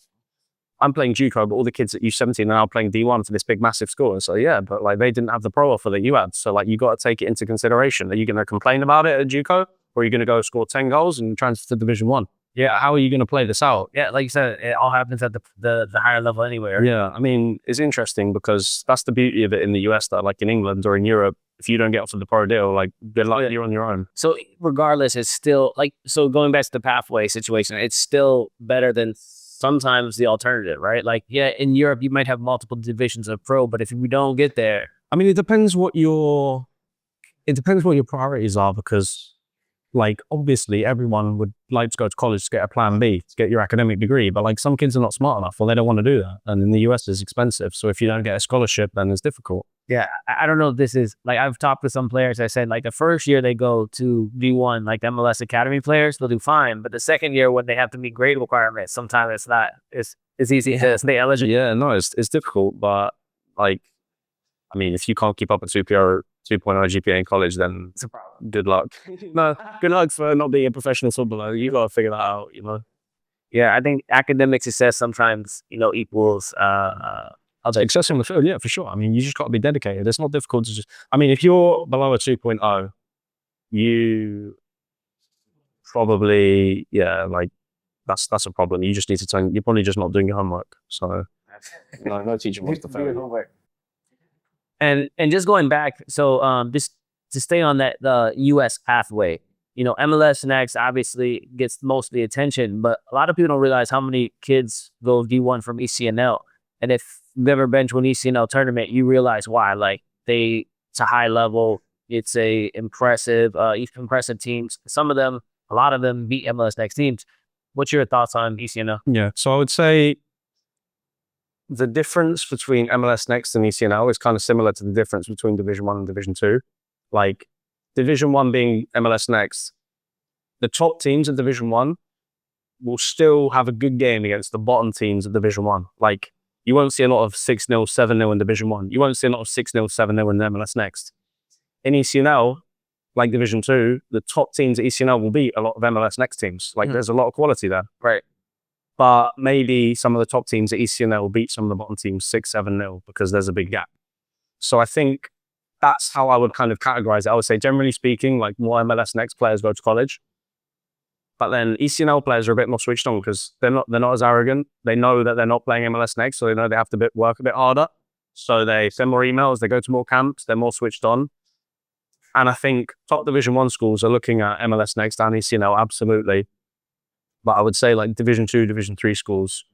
I'm playing JUCO, but all the kids at U17 are now playing D1 for this big, massive school. And so, yeah, but like, they didn't have the pro offer that you had. So, like, you got to take it into consideration. Are you going to complain about it at JUCO, or are you going to go score 10 goals and transfer to Division 1? Yeah, how are you going to play this out? yeah, like you said, it all happens at the higher level anyway. Right? Yeah, I mean, it's interesting because that's the beauty of it in the US, that like in England or in Europe, if you don't get offered the pro deal, like, good luck, you're on your own. So regardless, it's still like, so going back to the pathway situation, it's still better than sometimes the alternative, right? Like, yeah, in Europe, you might have multiple divisions of pro, but if we don't get there, I mean, it depends what your priorities are, because like, obviously everyone would like to go to college to get a plan B, to get your academic degree, but like, some kids are not smart enough, or they don't want to do that. And in the US, it's expensive. So if you don't get a scholarship, then it's difficult. yeah, I don't know if this is, like, I've talked with some players, I said, like, the first year they go to D1, like MLS Academy players, they'll do fine. But the second year, when they have to meet grade requirements, sometimes it's not, it's easy to stay eligible. Yeah, no, it's difficult, but like, I mean, if you can't keep up a 2.0 GPA in college, then It's a problem. good luck. No, good luck for not being a professional footballer. You got to figure that out, you know? Yeah, I think academic success sometimes, you know, equals Success on the field, yeah, for sure. I mean, you just got to be dedicated. It's not difficult to just, I mean, if you're below a 2.0, you probably, yeah, like, that's a problem. You just need to you're probably just not doing your homework. So, no teacher wants to fail you. And just going back, so just to stay on that the US pathway, you know, MLS Next obviously gets most of the attention, but a lot of people don't realize how many kids go D1 from ECNL. And if you've ever been to an ECNL tournament, you realize why. Like, it's a high level, it's a impressive teams. Some of them, a lot of them beat MLS Next teams. What's your thoughts on ECNL? Yeah, so I would say the difference between MLS Next and ECNL is kind of similar to the difference between Division 1 and Division 2. Like, Division 1 being MLS Next, the top teams of Division 1 will still have a good game against the bottom teams of Division 1. Like, you won't see a lot of 6-0, 7-0 in Division 1. You won't see a lot of 6-0, 7-0 in MLS Next. In ECNL, like Division 2, the top teams at ECNL will beat a lot of MLS Next teams. Like, there's a lot of quality there. Right. But maybe some of the top teams at ECNL will beat some of the bottom teams 6-7-0 because there's a big gap. So I think that's how I would kind of categorize it. I would say, generally speaking, like, more MLS Next players go to college. But then ECNL players are a bit more switched on because they're not as arrogant. They know that they're not playing MLS Next, so they know they have to work a bit harder. So they send more emails, they go to more camps, they're more switched on. And I think top Division 1 schools are looking at MLS Next and ECNL, absolutely. But I would say, like, Division 2, Division 3 schools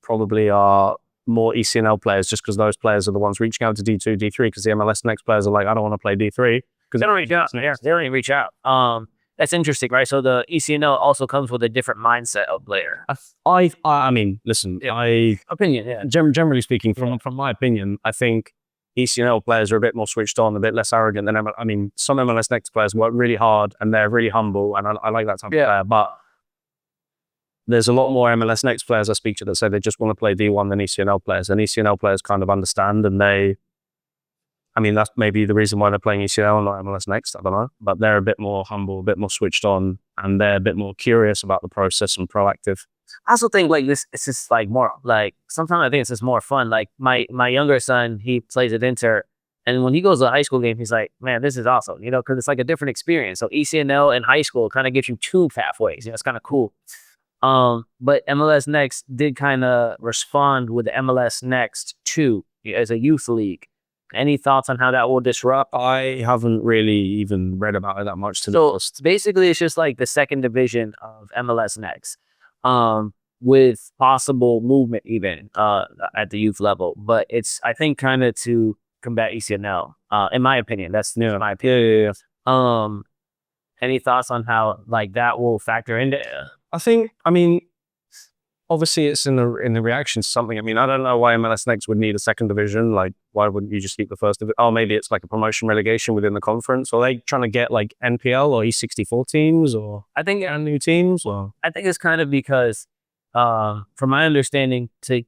probably are more ECNL players, just because those players are the ones reaching out to D2, D3, because the MLS Next players are like, I don't want to play D3. Because they don't reach out. Yeah, they don't even reach out. That's interesting, right? So the ECNL also comes with a different mindset of player. I mean, listen, Yeah. Opinion, yeah. Generally speaking, from my opinion, I think ECNL players are a bit more switched on, a bit less arrogant than I mean, some MLS Next players work really hard and they're really humble, and I like that type of player. But there's a lot more MLS Next players I speak to that say they just want to play D1 than ECNL players, and ECNL players kind of understand, and that's maybe the reason why they're playing ECNL and not MLS Next, I don't know. But they're a bit more humble, a bit more switched on, and they're a bit more curious about the process and proactive. I also think, like, it's just like more, like, sometimes I think it's just more fun. Like, my younger son, he plays at Inter, and when he goes to a high school game, he's like, man, this is awesome, you know, because it's like a different experience. So ECNL and high school kind of gives you two pathways, you know, it's kind of cool. But MLS Next did kind of respond with the MLS Next 2 as a youth league, Any thoughts on how that will disrupt? I haven't really even read about it that much, to be So honest. basically, it's just like the second division of MLS Next, with possible movement even at the youth level. But it's, I think, kind of to combat ECNL. In my opinion, that's my opinion. Um, any thoughts on how like that will factor into? I think, I mean, obviously it's in the reaction to something. I mean, I don't know why MLS Next would need a second division. Like, why wouldn't you just keep the first division? Oh, maybe it's like a promotion relegation within the conference. Or are they trying to get like NPL or E64 teams or I think new teams? Or I think it's kind of because, from my understanding, to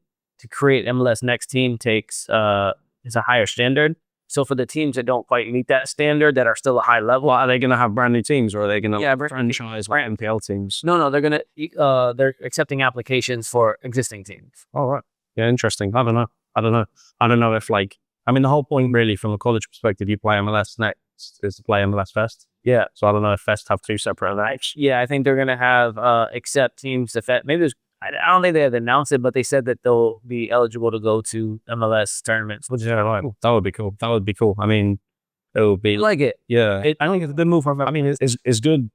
create MLS Next team takes is a higher standard. So for the teams that don't quite meet that standard, that are still a high level, are they going to have brand new teams, or are they going to franchise like brand- NPL teams? no, they're accepting applications for existing teams. Oh, right. Yeah, interesting. I don't know if like, I mean, the whole point really from a college perspective, you play MLS Next is to play MLS Fest. Yeah. So I don't know if Fest have two separate events. Yeah, I think they're gonna have accept teams that maybe there's. I don't think they have announced it, but they said that they'll be eligible to go to MLS tournaments, which is Like, that would be cool. That would be cool. I mean, it would be I like it. Yeah, I think it's a good move. I mean, it's good.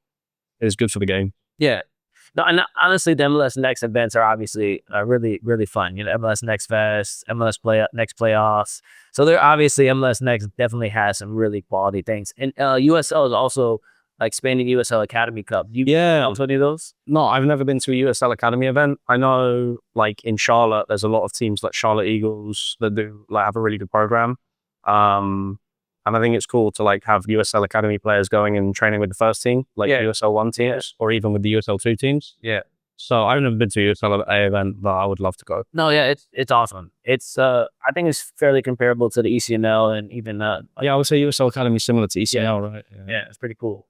It's good for the game. Yeah. No, and honestly, the MLS Next events are obviously really, really fun. You know, MLS Next Fest, Next Playoffs. So they're obviously MLS Next definitely has some really quality things. And USL is also expanding USL Academy Cup. You Yeah. to any of those? No, I've never been to a USL Academy event. I know, like in Charlotte, there's a lot of teams like Charlotte Eagles that do like have a really good program. And I think it's cool to like have USL Academy players going and training with the first team, like USL 1 teams, or even with the USL 2 teams. Yeah. So I've never been to a USL event, but I would love to go. No, yeah, it's awesome. It's I think it's fairly comparable to the ECNL and even Yeah, I would say USL Academy is similar to ECNL, right? Yeah, it's pretty cool.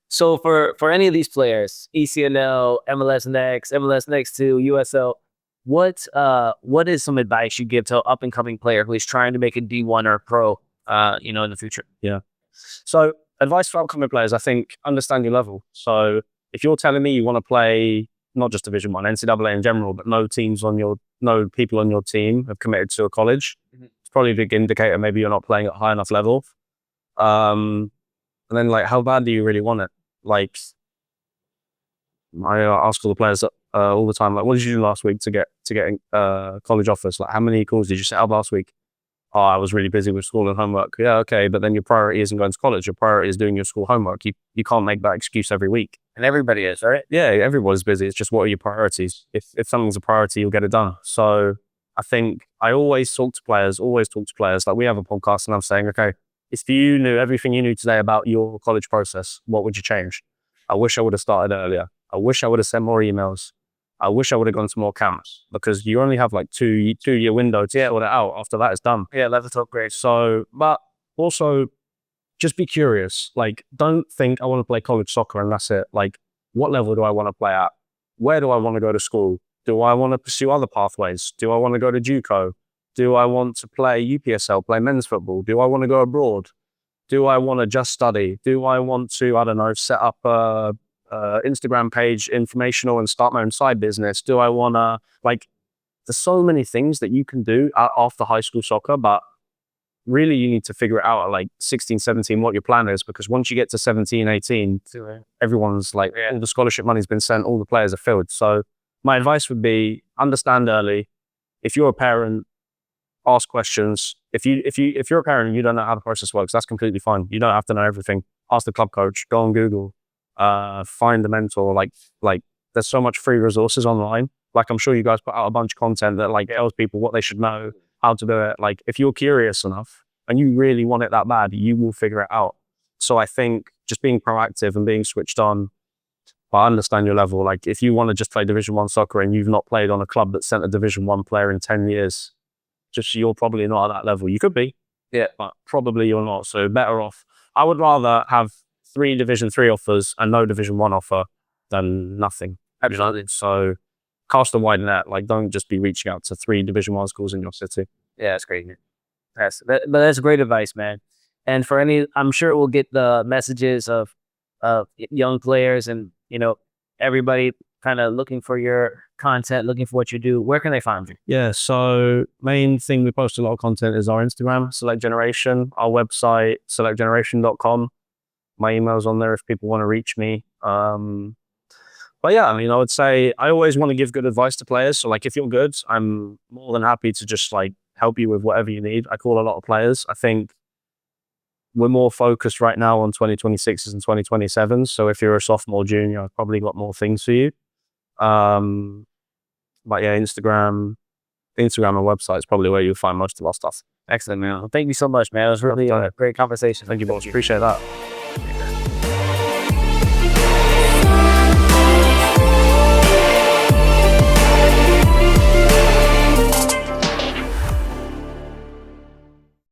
So for any of these players, ECNL, MLS Next 2, USL, what is some advice you give to an up and coming player who is trying to make a D1 or pro, in the future? Yeah. So advice for upcoming players, I think, understand your level. So if you're telling me you want to play not just Division 1, NCAA in general, but no people on your team have committed to a college, it's probably a big indicator maybe you're not playing at a high enough level. And then like, how bad do you really want it? Like, I ask all the players all the time, like, what did you do last week to get college offers? Like, how many calls did you set up last week? Oh, I was really busy with school and homework. Yeah, okay, but then your priority isn't going to college. Your priority is doing your school homework. You can't make that excuse every week. And everybody is, right? Yeah, everybody's busy. It's just, what are your priorities? If something's a priority, you'll get it done. So I think I always talk to players. Like, we have a podcast and I'm saying, okay, if you knew everything you knew today about your college process, what would you change? I wish I would have started earlier. I wish I would have sent more emails. I wish I would have gone to more camps, because you only have like two-year window to sort it out. After that, it's done. Yeah, level top grade. So, but also just be curious. Like, don't think I want to play college soccer and that's it. Like, what level do I want to play at? Where do I want to go to school? Do I want to pursue other pathways? Do I want to go to JUCO? Do I want to play UPSL, play men's football? Do I want to go abroad? Do I want to just study? Do I want to, I don't know, set up a Instagram page, informational, and start my own side business? Do I want to, like, there's so many things that you can do after high school soccer, but really you need to figure it out at like 16, 17, what your plan is, because once you get to 17, 18, everyone's like, all the scholarship money's been sent, all the players are filled. So my advice would be, understand early. If you're a parent, ask questions. If you're a parent and you don't know how the process works, that's completely fine. You don't have to know everything. Ask the club coach, go on Google, find a mentor. Like there's so much free resources online. Like, I'm sure you guys put out a bunch of content that like tells people what they should know, how to do it. Like, if you're curious enough and you really want it that bad, you will figure it out. So I think just being proactive and being switched on, but I understand your level. Like, if you want to just play Division 1 soccer and you've not played on a club that sent a Division 1 player in 10 years, just, you're probably not at that level. You could be, yeah, but probably you're not. So better off. I would rather have 3 Division 3 offers and no Division 1 offer than nothing. Absolutely. So cast a wide net. Like, don't just be reaching out to 3 Division 1 schools in your city. Yeah, that's great. But that's great advice, man. And for any, I'm sure we'll get the messages of young players and, you know, everybody kind of looking for your content, looking for what you do, where can they find you? Yeah, so main thing we post a lot of content is our Instagram, Select Generation, our website, selectgeneration.com. My email's on there if people want to reach me. But yeah, I mean, I would say I always want to give good advice to players. So like, if you're good, I'm more than happy to just like help you with whatever you need. I call a lot of players. I think we're more focused right now on 2026s and 2027s. So if you're a sophomore, junior, I've probably got more things for you. But yeah, Instagram and website is probably where you'll find most of our stuff. Excellent, man. Thank you so much, man. It was really a great conversation. Thank you, boss. Appreciate that.